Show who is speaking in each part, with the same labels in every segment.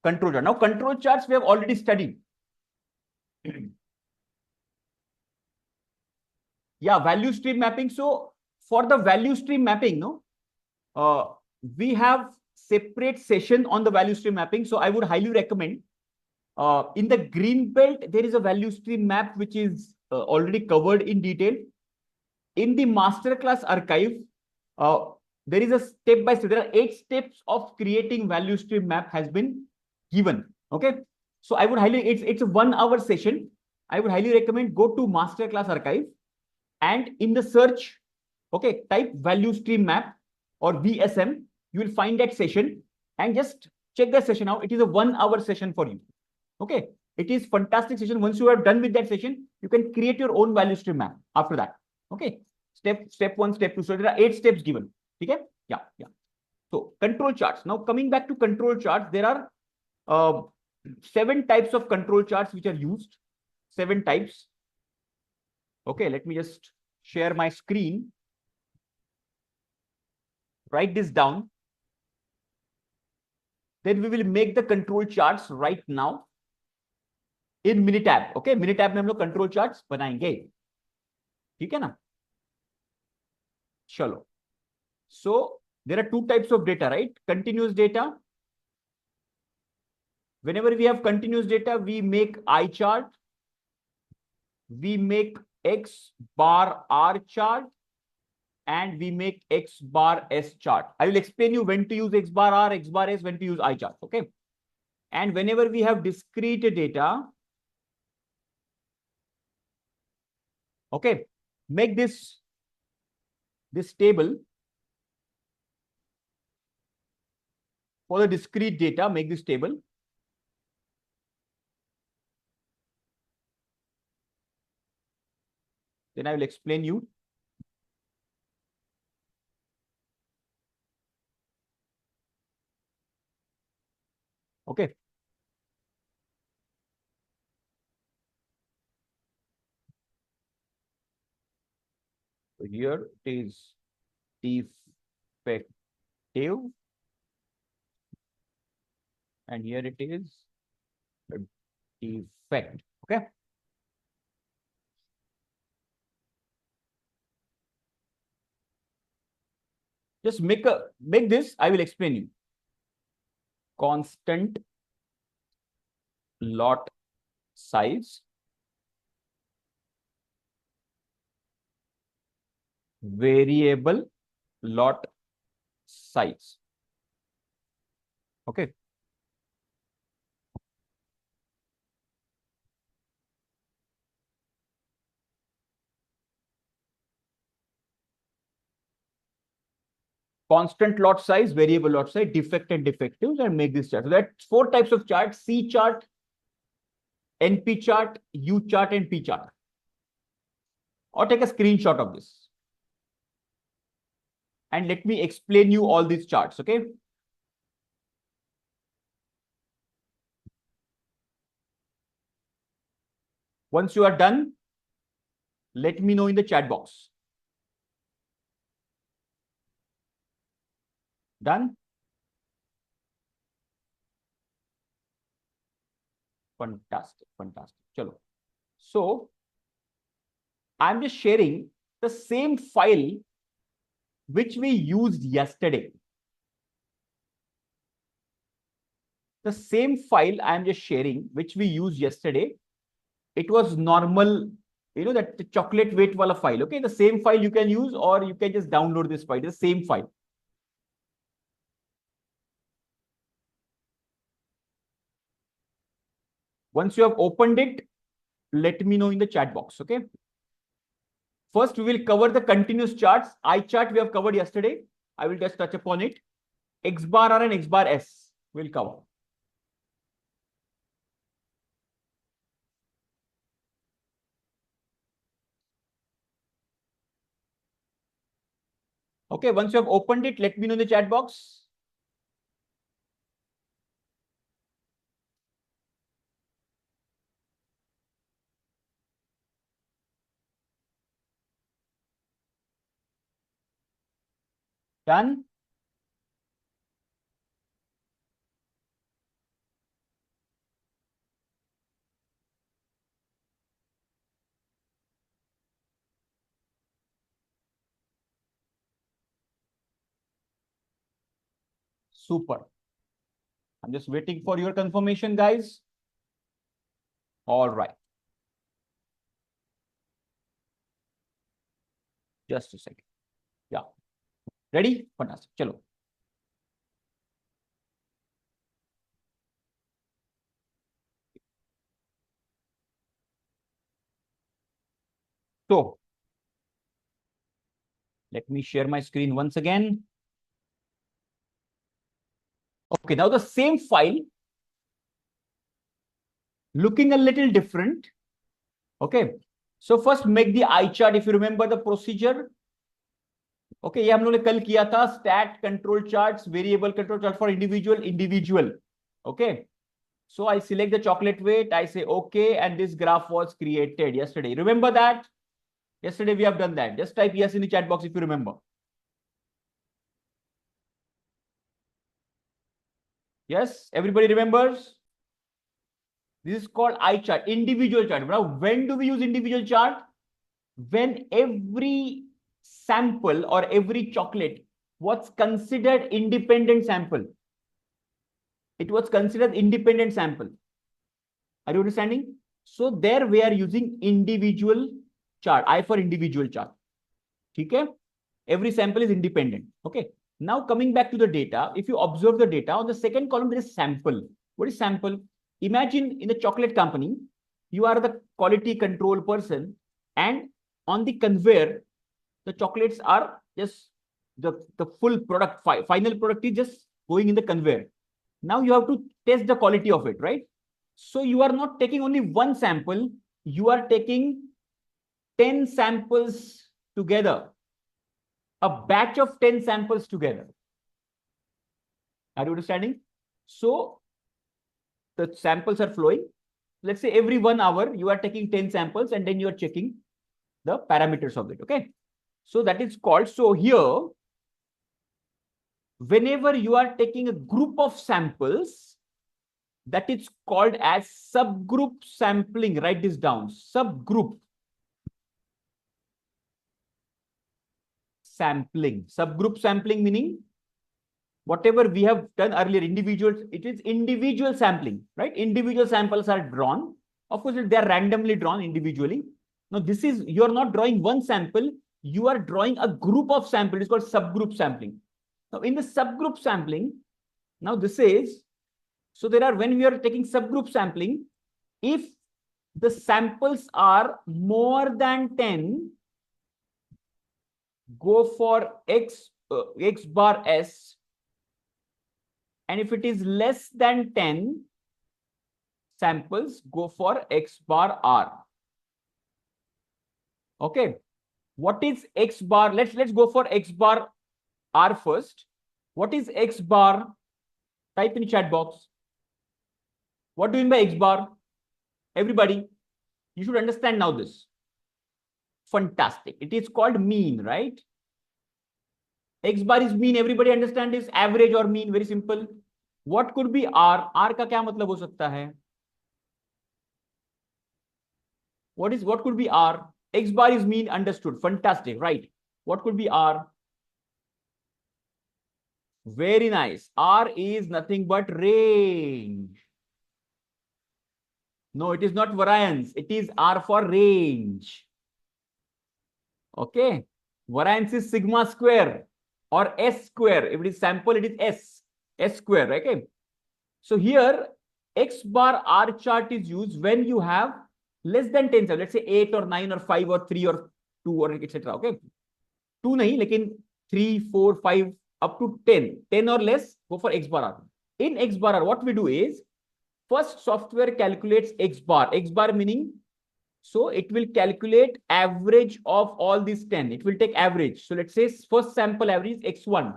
Speaker 1: control chart. Now, control charts we have already studied. Yeah, value stream mapping. So for the value stream mapping, we have separate session on the value stream mapping. So I would highly recommend in the green belt, there is a value stream map, which is already covered in detail. In the masterclass archive, there is a step by step. There are 8 steps of creating value stream map has been given. Okay. So I would highly, it's a 1-hour session. I would highly recommend go to masterclass archive and in the search, okay, type value stream map or VSM. You will find that session and just check that session out. It is a 1-hour session for you. Okay. It is fantastic session. Once you are done with that session, you can create your own value stream map after that. Okay. Step 1, step 2. So there are 8 steps given. Okay. Yeah. So control charts. Now coming back to control charts, there are 7 types of control charts which are used. 7 types. Okay. Let me just share my screen. Write this down. Then we will make the control charts right now in Minitab. Okay. Minitab में हम लोग control charts बनाएंगे. ठीक है ना? चलो. So there are 2 types of data, right? Continuous data. Whenever we have continuous data, we make I chart. We make X bar R chart. And we make X bar S chart. I will explain you when to use X bar R, X bar S, when to use I chart. Okay. And whenever we have discrete data, okay, make this table for the discrete data, make this table. Then I will explain you. Okay. So here it is defective. And here it is defect. Okay. Just make this. I will explain you. Constant lot size, variable lot size. Okay. Constant lot size, variable lot size, defect and defectives, and make this chart. So that's 4 types of charts: C chart, NP chart, U chart, and P chart. Or take a screenshot of this. And let me explain you all these charts, okay? Once you are done, let me know in the chat box. Done? Fantastic. Chalo. So I'm just sharing the same file which we used yesterday. The same file I'm just sharing, which we used yesterday. It was normal, that chocolate weight wala file. Okay, the same file you can use, or you can just download this file, the same file. Once you have opened it, let me know in the chat box. Okay. First, we will cover the continuous charts. I chart we have covered yesterday. I will just touch upon it. X bar R and X bar S will cover. Okay, once you have opened it, let me know in the chat box. Done? Super. I'm just waiting for your confirmation, guys. All right. Just a second. Yeah. Ready? Fantastic. Chalo. So, let me share my screen once again. Okay, now the same file, looking a little different. Okay, so first make the eye chart. If you remember the procedure. Okay, ये हम लोगों ने कल किया था. Stat control charts, variable control chart for individual. Okay, so I select the chocolate weight. I say okay, and this graph was created yesterday. Remember that? Yesterday we have done that. Just type yes in the chat box if you remember. Yes, everybody remembers? This is called eye chart, individual chart. Now, when do we use individual chart? When every sample or every chocolate was considered independent sample. It was considered independent sample. Are you understanding? So there we are using individual chart. I for individual chart. Okay? Every sample is independent. Okay. Now coming back to the data, if you observe the data on the second column, there is sample. What is sample? Imagine in the chocolate company, you are the quality control person, and on the conveyor, the chocolates are just the full product, final product is just going in the conveyor. Now you have to test the quality of it, right? So you are not taking only one sample, you are taking 10 samples together, a batch of 10 samples together. Are you understanding? So the samples are flowing. Let's say every 1 hour, you are taking 10 samples and then you are checking the parameters of it. Okay. So that is called, so here, whenever you are taking a group of samples, that is called as subgroup sampling. Write this down. Subgroup sampling. Subgroup sampling meaning whatever we have done earlier, individuals, it is individual sampling, right? Individual samples are drawn. Of course, they are randomly drawn individually. Now, this is, you are not drawing one sample, you are drawing a group of samples. It's called subgroup sampling. Now, in the subgroup sampling, now this is, so there are, when we are taking subgroup sampling, if the samples are more than 10, go for X bar S. And if it is less than 10 samples, go for X bar R. Okay. What is X bar? Let's go for X bar R first. What is X bar? Type in chat box. What do you mean by X bar? Everybody, you should understand now this. Fantastic. It is called mean, right? X bar is mean. Everybody understand this? Average or mean. Very simple. What could be R? R का क्या मतलब हो सकता है? What could be R? X bar is mean, understood. Fantastic, right? What could be R? Very nice. R is nothing but range. No, it is not variance. It is R for range. Okay. Variance is sigma square or S square. If it is sample, it is S square. Okay. So here, X bar R chart is used when you have less than 10 cells. Let's say 8 or 9 or 5 or 3 or 2 or etc. Okay. 2 nahi, lekin 3, 4, 5 up to 10. 10 or less, go for X bar R. In X bar R, what we do is, first software calculates X bar. X bar meaning, so it will calculate average of all these 10. It will take average. So let's say first sample average is X1.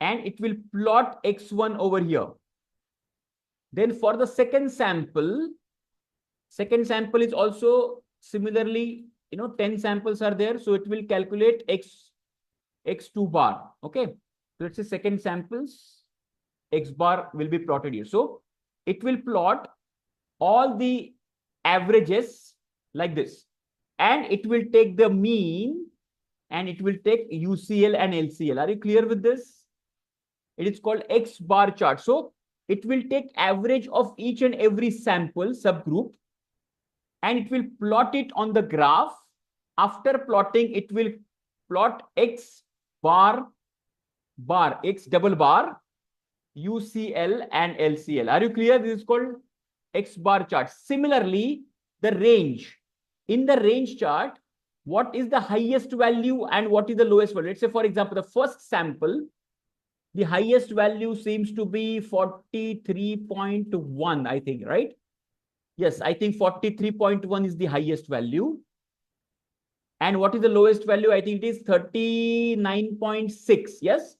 Speaker 1: And it will plot X1 over here. Then for the second sample is also similarly, 10 samples are there. So it will calculate X2 bar. Okay. So let's say second samples, X bar will be plotted here. So it will plot all the averages like this. And it will take the mean and it will take UCL and LCL. Are you clear with this? It is called X bar chart. So it will take average of each and every sample subgroup and it will plot it on the graph. After plotting, it will plot X bar, X double bar, UCL and LCL. Are you clear? This is called X bar chart. Similarly, the range. In the range chart, what is the highest value and what is the lowest value? Let's say, for example, the first sample, the highest value seems to be 43.1, I think, right? Yes, I think 43.1 is the highest value. And what is the lowest value? I think it is 39.6. Yes,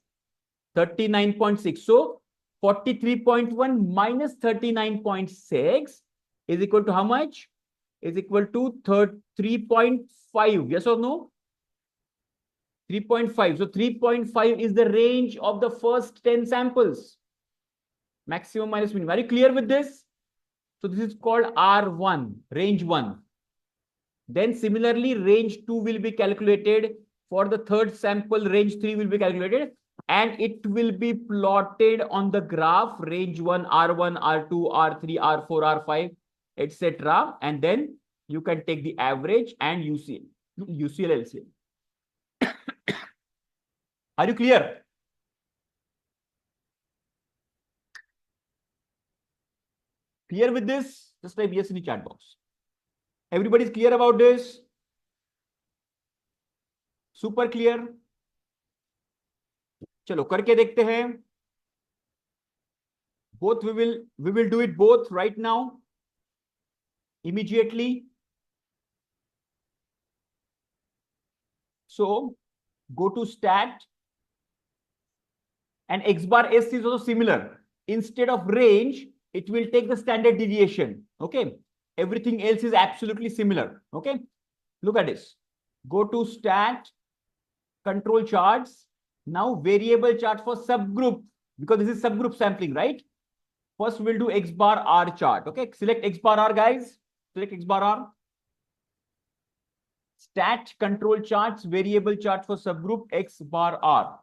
Speaker 1: 39.6. So 43.1 minus 39.6 is equal to how much? Is equal to 3.5. Yes or no? 3.5. So 3.5 is the range of the first 10 samples. Maximum minus minimum. Are you clear with this? So this is called R1, range 1. Then similarly, range 2 will be calculated. For the third sample, range 3 will be calculated. And it will be plotted on the graph, range 1, R1, R2, R3, R4, R5, etc. And then you can take the average and UCL, LCL. Are you clear? Clear with this? Just type yes in the chat box. Everybody's clear about this? Super clear? चलो करके देखते हैं. Both we will do it both right now, immediately. So go to stat, and X bar S is also similar. Instead of range, it will take the standard deviation. Okay. Everything else is absolutely similar. Okay. Look at this. Go to stat, control charts. Now variable chart for subgroup, because this is subgroup sampling, right? First, we'll do X bar R chart. Okay. Select X bar R, guys. Select X bar R. Stat, control charts, variable chart for subgroup X bar R.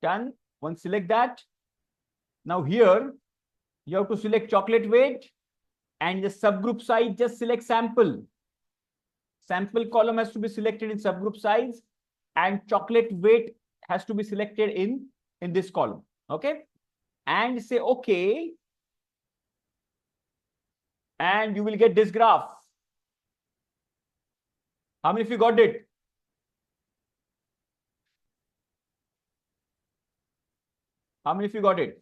Speaker 1: Done. Once select that. Now here, you have to select chocolate weight, and the subgroup size, just select sample. Sample column has to be selected in subgroup size, and chocolate weight has to be selected in this column. Okay. And say okay. And you will get this graph. How many of you got it? How many of you got it?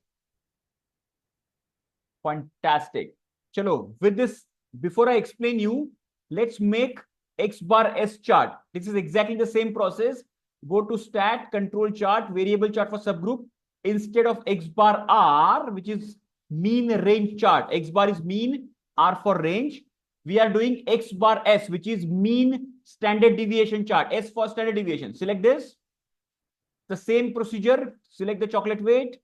Speaker 1: Fantastic. Chalo, with this, before I explain you, let's make X bar S chart. This is exactly the same process. Go to stat, control chart, variable chart for subgroup. Instead of X bar R, which is mean range chart, X bar is mean, R for range. We are doing X bar S, which is mean standard deviation chart. S for standard deviation. Select this. The same procedure. Select the chocolate weight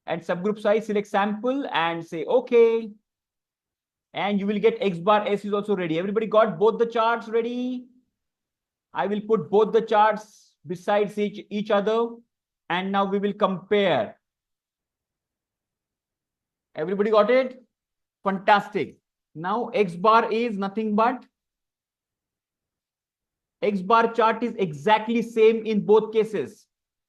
Speaker 1: and subgroup size. Select sample and say okay. And you will get X bar S is also ready. Everybody got both the charts ready? I will put both the charts besides each other. And now we will compare. Everybody got it? Fantastic. Now X bar is nothing but X bar chart is exactly same in both cases.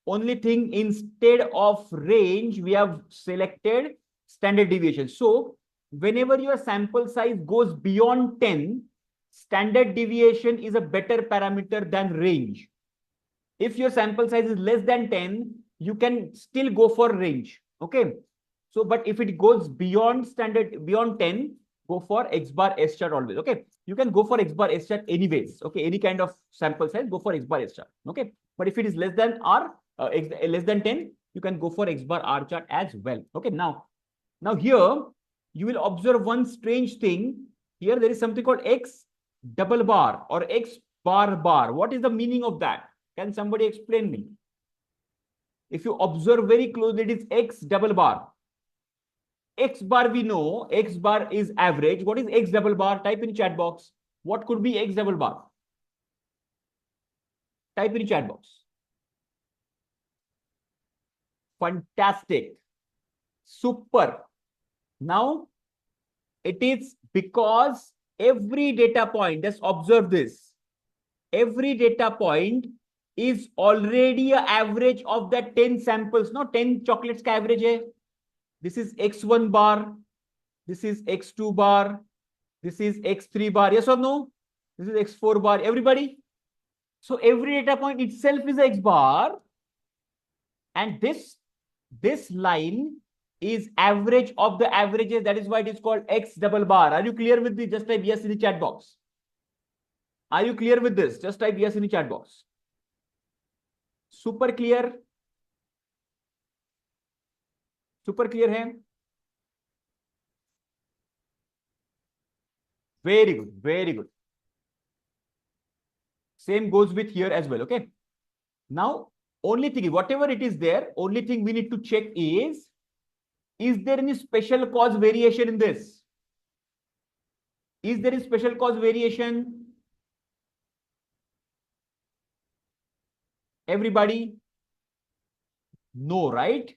Speaker 1: Only thing, instead of range, we have selected standard deviation. So whenever your sample size goes beyond 10, standard deviation is a better parameter than range. If your sample size is less than 10, you can still go for range. Okay. So, but if it goes beyond 10, go for X bar S chart always. Okay. You can go for X bar S chart anyways. Okay. Any kind of sample size, go for X bar S chart. Okay. But if it is less than R, less than 10, you can go for X bar R chart as well. Okay. Now here you will observe one strange thing. Here there is something called X double bar or X bar bar. What is the meaning of that? Can somebody explain me? If you observe very closely, it is X double bar. X bar, we know X bar is average. What is X double bar? Type in chat box. What could be X double bar? Type in the chat box. Fantastic. Super. Now, it is because every data point, just observe this. Every data point is already an average of the 10 samples. No, 10 chocolates ka average hai. This is X1 bar. This is X2 bar. This is X3 bar. Yes or no? This is X4 bar. Everybody? So every data point itself is X bar. And this line is average of the averages. That is why it is called X double bar. Are you clear with this? Just type yes in the chat box. Are you clear with this? Just type yes in the chat box. Super clear. Super clear hai? Very good. Very good. Same goes with here as well. Okay. Now, only thing, whatever it is there, only thing we need to check is there any special cause variation in this? Is there a special cause variation? Everybody? No, right?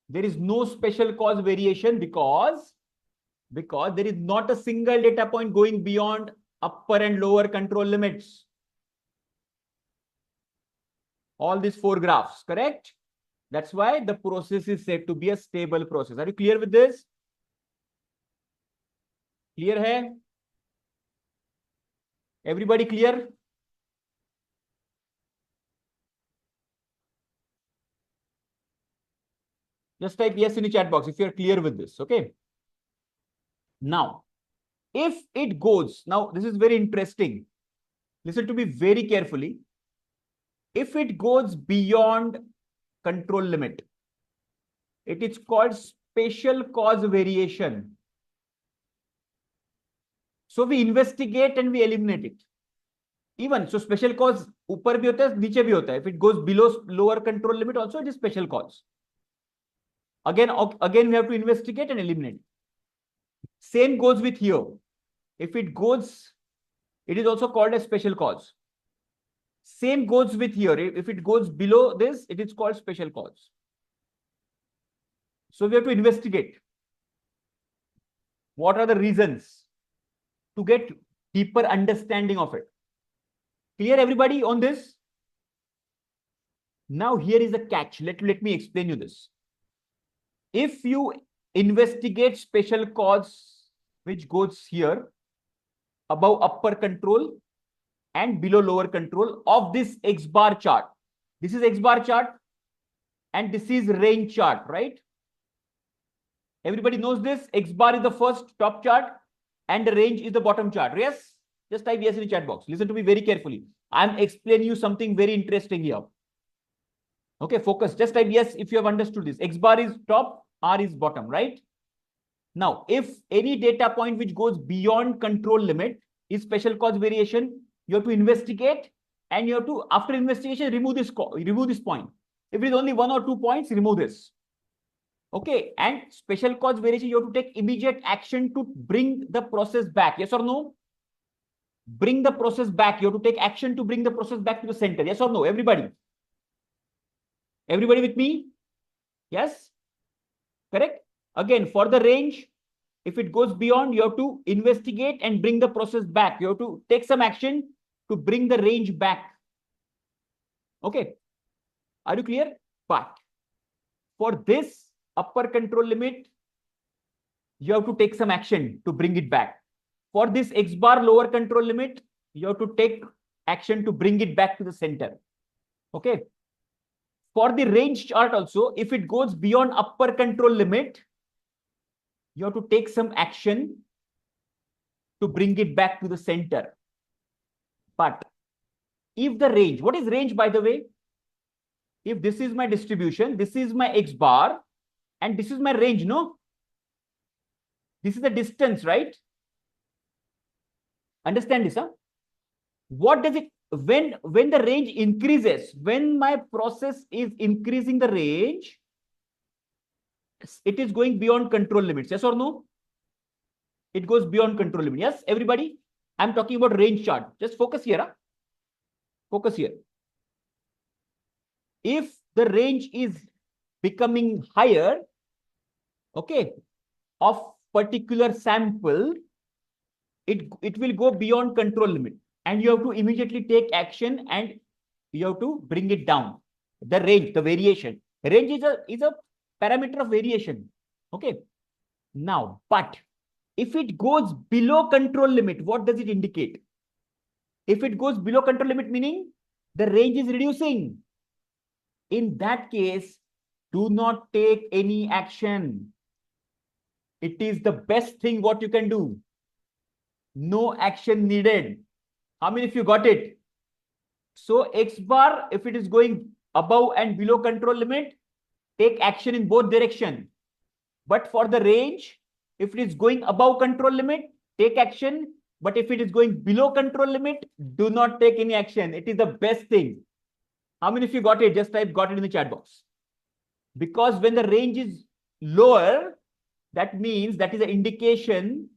Speaker 1: There is no special cause variation because there is not a single data point going beyond upper and lower control limits. All these 4 graphs, correct? That's why the process is said to be a stable process. Are you clear with this? Clear hai? Everybody clear? Just type yes in the chat box if you're clear with this. Okay. Now, if it goes, now this is very interesting. Listen to me very carefully. If it goes beyond control limit, it is called special cause variation. So we investigate and we eliminate it. Even so, special cause ऊपर भी होता है, नीचे भी होता है. If it goes below lower control limit, also it is special cause. Again, we have to investigate and eliminate. Same goes with here. If it goes, it is also called a special cause. Same goes with here. If it goes below this, it is called special cause. So we have to investigate. What are the reasons to get deeper understanding of it? Clear everybody on this? Now here is a catch. Let me explain you this. If you investigate special cause which goes here above upper control and below lower control of this X bar chart. This is X bar chart and this is range chart, right? Everybody knows this. X bar is the first top chart and the range is the bottom chart. Yes? Just type yes in the chat box. Listen to me very carefully. I'm explaining you something very interesting here. Okay, focus. Just type yes if you have understood this. X bar is top, R is bottom, right? Now, if any data point which goes beyond control limit is special cause variation, you have to investigate and you have to, after investigation, remove this point. If it is only 1 or 2 points, remove this. Okay, and special cause variation, you have to take immediate action to bring the process back. Yes or no? Bring the process back. You have to take action to bring the process back to the center. Yes or no? Everybody? Everybody with me? Yes? Correct? Again, for the range, if it goes beyond, you have to investigate and bring the process back. You have to take some action to bring the range back. Okay. Are you clear? But for this upper control limit, you have to take some action to bring it back. For this X bar lower control limit, you have to take action to bring it back to the center. Okay. For the range chart also, if it goes beyond upper control limit, you have to take some action to bring it back to the center. But if the range, what is range by the way? If this is my distribution, this is my X bar, and this is my range, no? This is the distance, right? Understand this, huh? What does it, when the range increases, when my process is increasing the range, it is going beyond control limits. Yes or no? It goes beyond control limit. Yes, everybody? I'm talking about range chart. Just focus here. Huh? Focus here. if the range is becoming higher, okay, of particular sample, it will go beyond control limit, and you have to immediately take action and you have to bring it down. The range, the variation. Range is a parameter of variation. Okay. Now, but if it goes below control limit, what does it indicate? If it goes below control limit, meaning the range is reducing. In that case, do not take any action. It is the best thing what you can do. No action needed. How many of you got it? So X bar, if it is going above and below control limit, take action in both direction. But for the range, if it is going above control limit, take action. But if it is going below control limit, do not take any action. It is the best thing. How many of you got it? Just type got it in the chat box. Because when the range is lower, that means that is an indication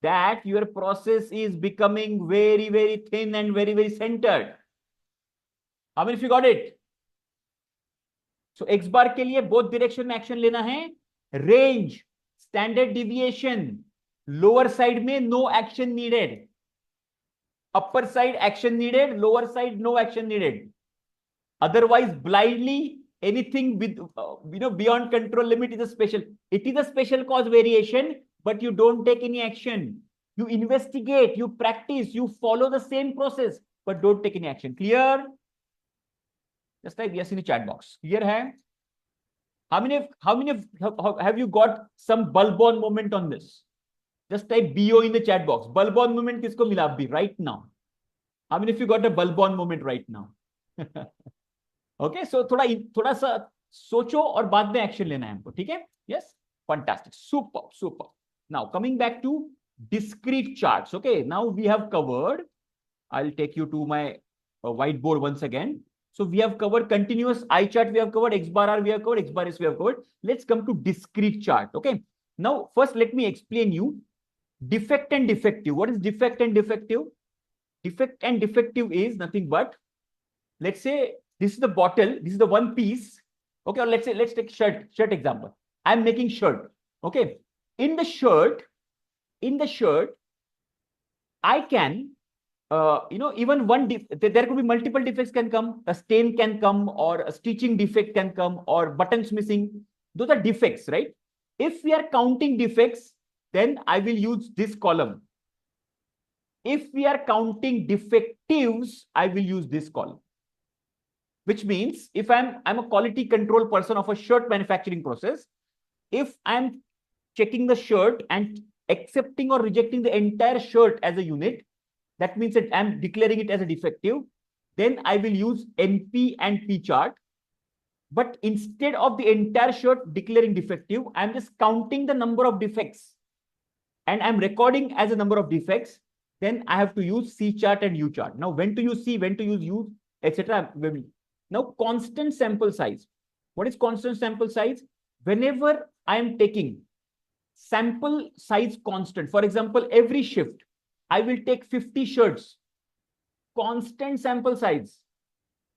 Speaker 1: that your process is becoming very, very thin and very, very centered. How many of you got it? So X bar के लिए both direction में action लेना है. Range, standard deviation, lower side में no action needed. Upper side action needed, lower side no action needed. Otherwise, blindly anything with beyond control limit is a special. It is a special cause variation, but you don't take any action. You investigate, you practice, you follow the same process, but don't take any action. Clear? Just type yes in the chat box. Clear hai? How many have you got some bulb on moment on this? Just type BO in the chat box. Bulb on moment kisko mila abhi right now? How many of you got a bulb on moment right now? Okay, so थोड़ा सा सोचो और बाद में action लेना है हमको, ठीक है? Yes, fantastic, super. Now coming back to discrete charts. Okay, now we have covered. I'll take you to my whiteboard once again. So we have covered continuous I chart, we have covered X bar R, we have covered X bar S, we have covered. Let's come to discrete chart. Okay, now first let me explain you defect and defective. What is defect and defective? Defect and defective is nothing but, let's say this is the bottle, this is the one piece. Okay, or let's take shirt example. I'm making shirt. Okay, in the shirt, I can even one there could be multiple defects can come. A stain can come, or a stitching defect can come, or buttons missing. Those are defects, right? If we are counting defects, then I will use this column. If we are counting defectives, I will use this column. Which means if I'm a quality control person of a shirt manufacturing process, if I'm checking the shirt and accepting or rejecting the entire shirt as a unit, that means that I'm declaring it as a defective, then I will use NP and P chart. But instead of the entire shirt declaring defective, I'm just counting the number of defects and I'm recording as a number of defects. Then I have to use C chart and U chart. Now, when to use C, when to use U, etc. Now, constant sample size. What is constant sample size? Whenever I am taking sample size constant, for example, every shift, I will take 50 shirts. Constant sample size.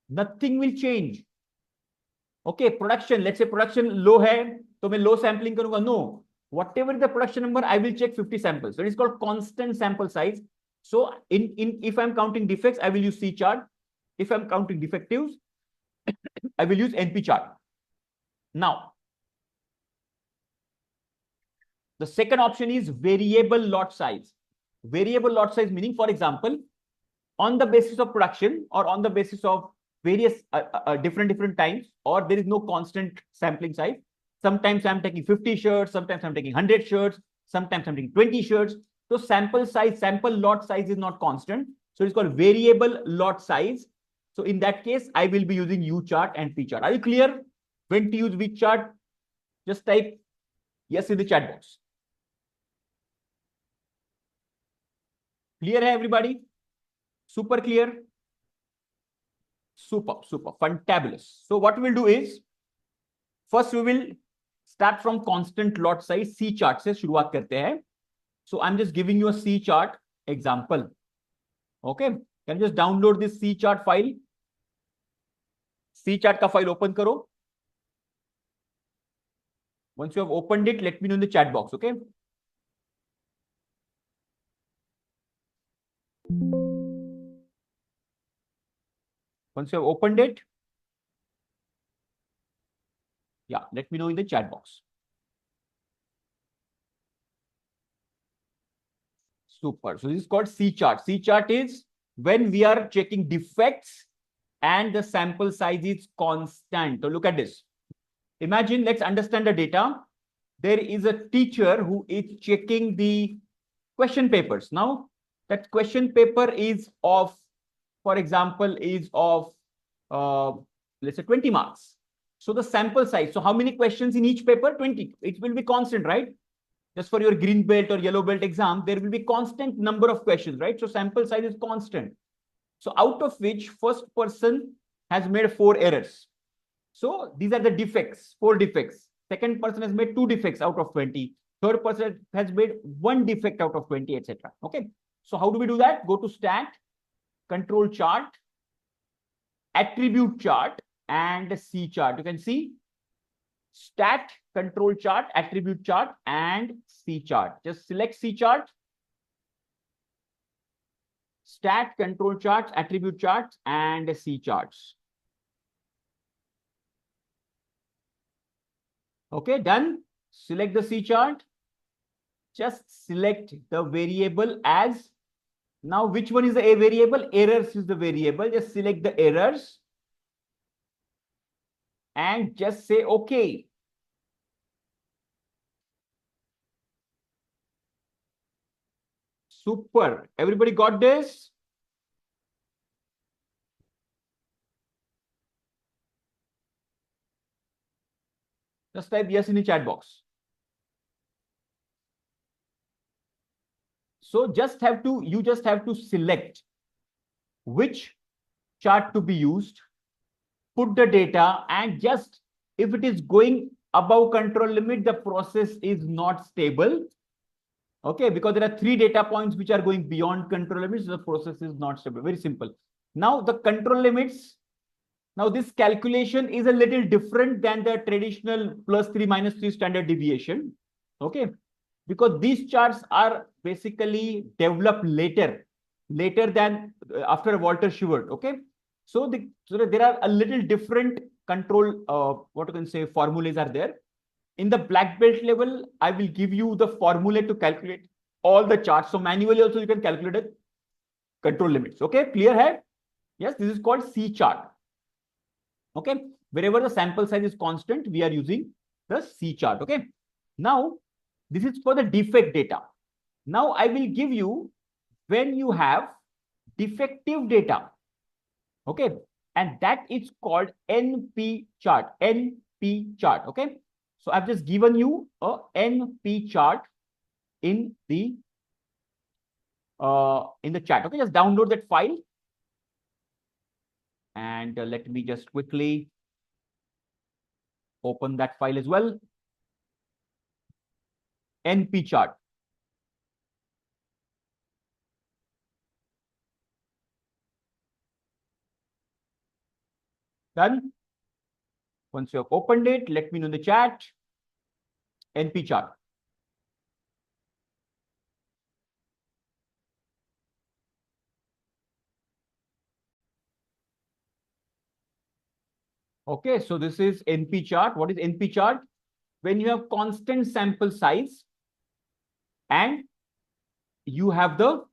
Speaker 1: Nothing will change. Okay, production. Let's say production low hai, so मैं low sampling करूँगा. No. Whatever the production number, I will check 50 samples. So it is called constant sample size. So if I'm counting defects, I will use C chart. If I'm counting defectives, I will use NP chart. Now, the second option is variable lot size. Variable lot size meaning, for example, on the basis of production or on the basis of various different times, or there is no constant sampling size. Sometimes I'm taking 50 shirts, sometimes I'm taking 100 shirts, sometimes I'm taking 20 shirts. So sample lot size is not constant. So it's called variable lot size. So in that case, I will be using U chart and P chart. Are you clear? When to use which chart? Just type yes in the chat box. Clear hai everybody? Super clear? Super, fantabulous. So what we'll do is, first we will start from constant lot size. C chart से शुरुआत करते हैं. So I'm just giving you a C chart example. Okay, can you just download this C chart file? C chart का file open करो. Once you have opened it, let me know in the chat box, okay? Once you have opened it, yeah, let me know in the chat box. Super. So this is called C chart. C chart is when we are checking defects and the sample size is constant. So look at this. Imagine, let's understand the data. There is a teacher who is checking the question papers. Now, that question paper is of, for example, is of, let's say 20 marks. So the sample size, so how many questions in each paper? 20. It will be constant, right? Just for your green belt or yellow belt exam, there will be constant number of questions, right? So sample size is constant. So out of which first person has made 4 errors. So these are the defects, 4 defects. Second person has made 2 defects out of 20. Third person has made 1 defect out of 20, etc. Okay. So how do we do that? Go to stat, control chart, attribute chart, and C chart. You can see stat, control chart, attribute chart, and C chart. Just select C chart, stat, control charts, attribute charts, and C charts. Okay, done. Select the C chart. Just select the variable as, now which one is the A variable? Errors is the variable. Just select the errors and just say okay. Super. Everybody got this? Just type yes in the chat box. So you just have to select which chart to be used, put the data, and just if it is going above control limit, the process is not stable. Okay, because there are 3 data points which are going beyond control limits, the process is not stable. Very simple. Now the control limits, now this calculation is a little different than the traditional +3 -3 standard deviation. Okay, because these charts are basically developed later than after Walter Sheward. Okay, so there are a little different control, what you can say, formulas are there. In the black belt level, I will give you the formula to calculate all the charts. So manually also you can calculate the control limits. Okay, clear here? Yes, this is called C chart. Okay, wherever the sample size is constant, we are using the C chart. Okay, now this is for the defect data. Now I will give you when you have defective data. Okay, and that is called NP chart. NP chart. Okay, so I've just given you a NP chart in the chat. Okay, just download that file, and let me just quickly open that file as well. NP chart. Done. Once you have opened it, let me know in the chat. NP chart. Okay, so this is NP chart. What is NP chart? When you have constant sample size and you have the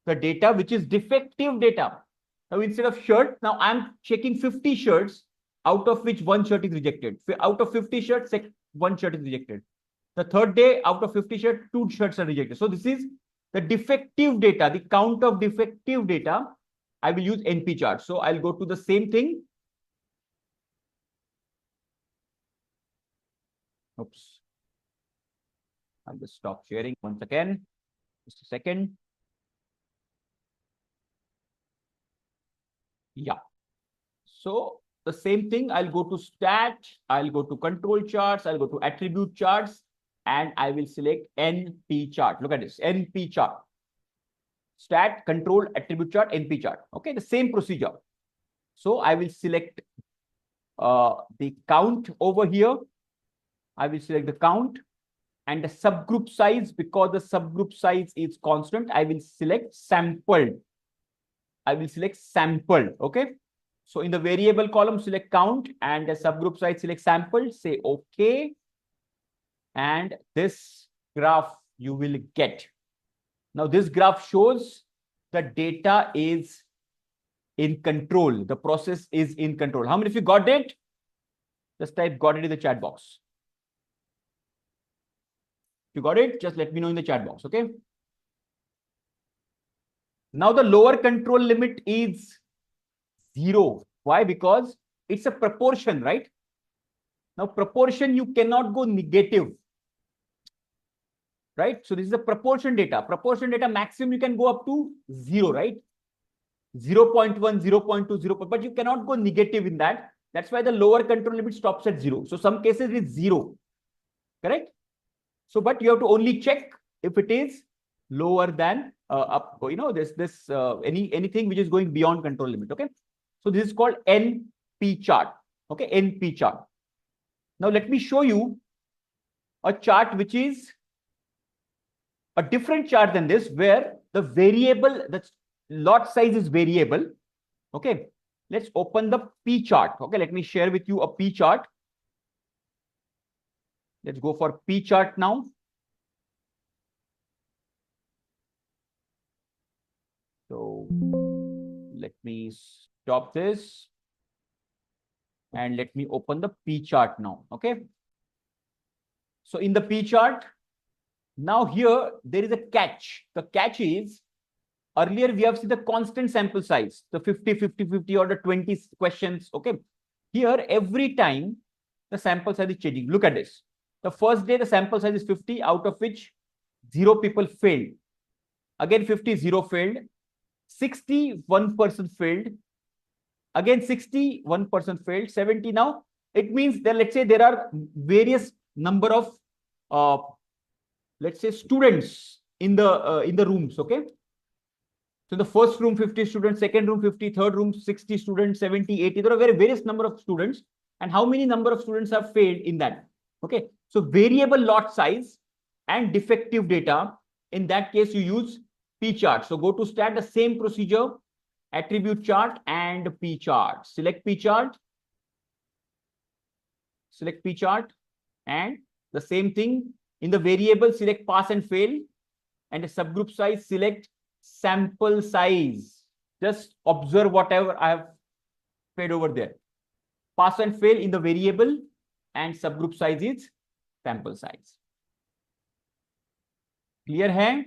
Speaker 1: data which is defective data. Now instead of shirt, now I'm checking 50 shirts, out of which 1 shirt is rejected. Out of 50 shirts, 1 shirt is rejected. The third day, out of 50 shirts, 2 shirts are rejected. So this is the defective data, the count of defective data. I will use NP chart. So I'll go to the same thing. Oops. I'll just stop sharing once again. Just a second. Yeah. So the same thing, I'll go to stat, I'll go to control charts, I'll go to attribute charts, and I will select NP chart. Look at this, NP chart. Stat, control, attribute chart, NP chart. Okay, the same procedure. So I will select the count over here. I will select the count and the subgroup size. Because the subgroup size is constant, I will select sampled. I will select sampled. Okay. So in the variable column, select count and the subgroup size, select sampled. Say okay. And this graph you will get. Now this graph shows the data is in control. The process is in control. How many of you got it? Just type got it in the chat box. If you got it, just let me know in the chat box. Okay. Now the lower control limit is 0. Why? Because it's a proportion, right? Now proportion, you cannot go negative. Right? So this is a proportion data. Proportion data maximum you can go up to 0, right? 0.1, 0.2, 0. But you cannot go negative in that. That's why the lower control limit stops at 0. So some cases it's 0. Correct? So, but you have to only check if it is lower than up, anything which is going beyond control limit. Okay. So this is called NP chart. Okay. NP chart. Now let me show you a chart which is a different chart than this, where the variable, the lot size is variable. Okay. Let's open the P chart. Okay. Let me share with you a P chart. Let's go for P chart now. So let me stop this and let me open the P chart now. Okay. So in the P chart, now here there is a catch. The catch is, earlier we have seen the constant sample size, the 50, 50, 50 or the 20 questions. Okay. Here, every time the sample size is changing. Look at this. The first day, the sample size is 50, out of which 0 people failed. Again, 50, 0 failed. 60, 1% failed. Again, 60, 1% failed. 70 now. It means that, let's say, there are various number of, let's say, students in the rooms. Okay. So the first room, 50 students, second room, 50, third room, 60 students, 70, 80. There are various number of students. And how many number of students have failed in that? Okay. So variable lot size and defective data. In that case, you use P chart. So go to stat, the same procedure, attribute chart and P chart. Select P chart. Select P chart. And the same thing in the variable, select pass and fail. And the subgroup size, select sample size. Just observe whatever I have fed over there. Pass and fail in the variable and subgroup size is sample size. Clear hai?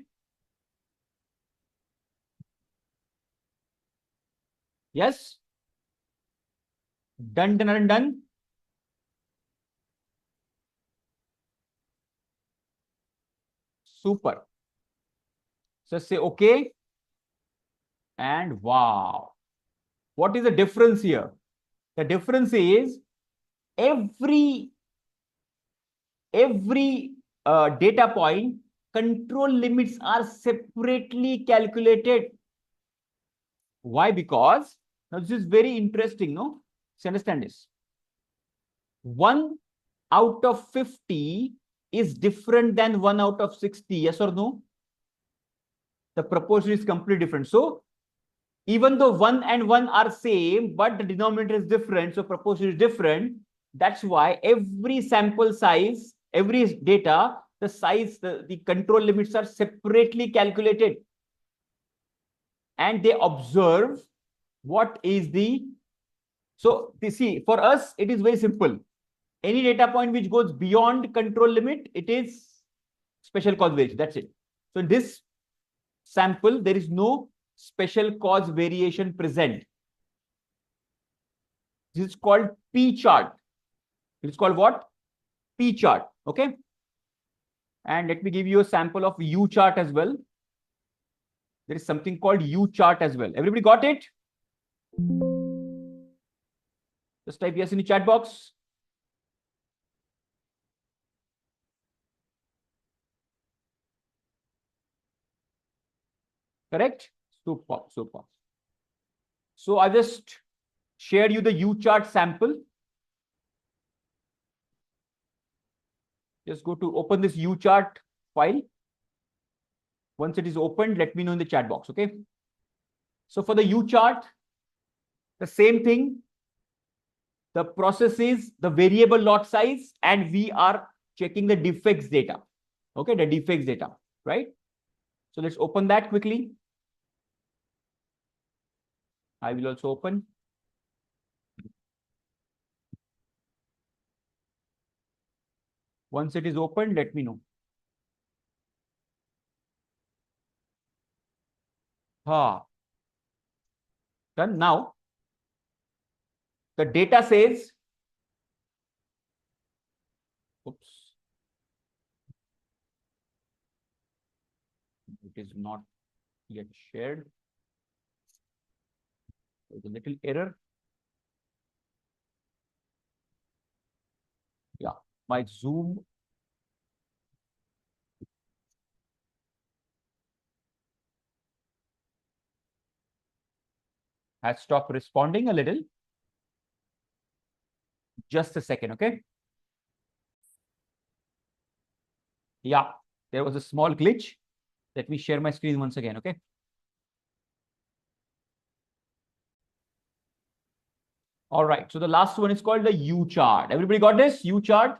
Speaker 1: Yes? Done, done, done. Super. So say okay. And wow. What is the difference here? The difference is every data point, control limits are separately calculated. Why? Because now this is very interesting, no? So understand this. 1 out of 50 is different than 1 out of 60. Yes or no? The proportion is completely different. So even though 1 and 1 are same, but the denominator is different, so proportion is different. That's why every sample size, every data, the size, the control limits are separately calculated. And they observe what is the... So you see, for us, it is very simple. Any data point which goes beyond control limit, it is special cause variation. That's it. So in this sample, there is no special cause variation present. This is called P chart. It's called what? P chart. Okay. And let me give you a sample of U chart as well. There is something called U chart as well. Everybody got it? Just type yes in the chat box. Correct? Super, super. So I just shared you the U chart sample. Just go to open this U chart file. Once it is opened, let me know in the chat box. Okay. So for the U chart, the same thing. The process is the variable lot size, and we are checking the defects data. Okay, the defects data, right? So let's open that quickly. I will also open. Once it is open, let me know. Done. Now, the data says, oops, it is not yet shared. There's a little error. Yeah, my Zoom has stopped responding a little. Just a second, okay? Yeah, there was a small glitch. Let me share my screen once again, okay? All right, so the last one is called the U chart. Everybody got this? U chart.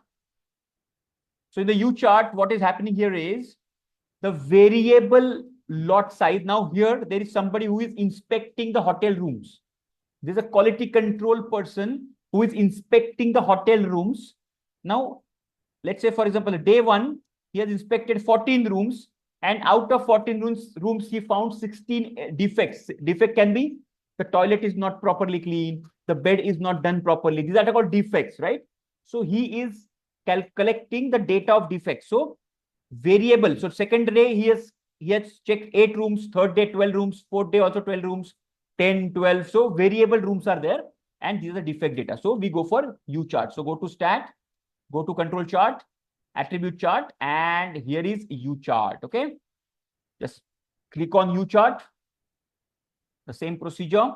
Speaker 1: So in the U chart, what is happening here is the variable lot size. Now here, there is somebody who is inspecting the hotel rooms. There's a quality control person who is inspecting the hotel rooms. Now, let's say, for example, day one, he has inspected 14 rooms, and out of 14 rooms, he found 16 defects. Defect can be the toilet is not properly clean, the bed is not done properly. These are called defects, right? So he is collecting the data of defects. So variable. So second day, he has checked 8 rooms, third day 12 rooms, fourth day also 12 rooms, 10, 12. So variable rooms are there, and these are the defect data. So we go for U chart. So go to stat, go to control chart, attribute chart, and here is U chart. Okay, just click on U chart. The same procedure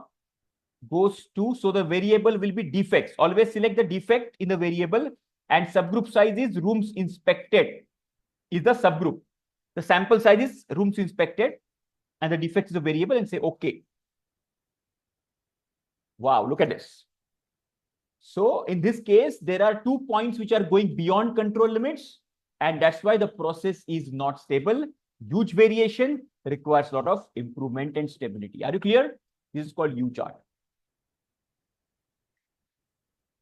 Speaker 1: goes to, so the variable will be defects. Always select the defect in the variable, and subgroup size is rooms inspected is the subgroup. The sample size is rooms inspected, and the defect is a variable, and say okay. Wow, look at this. So in this case, there are 2 points which are going beyond control limits, and that's why the process is not stable. Huge variation requires a lot of improvement and stability. Are you clear? This is called U chart.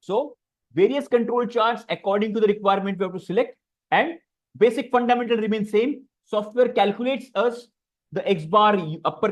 Speaker 1: So various control charts according to the requirement we have to select, and basic fundamental remains same. Software calculates us the X bar upper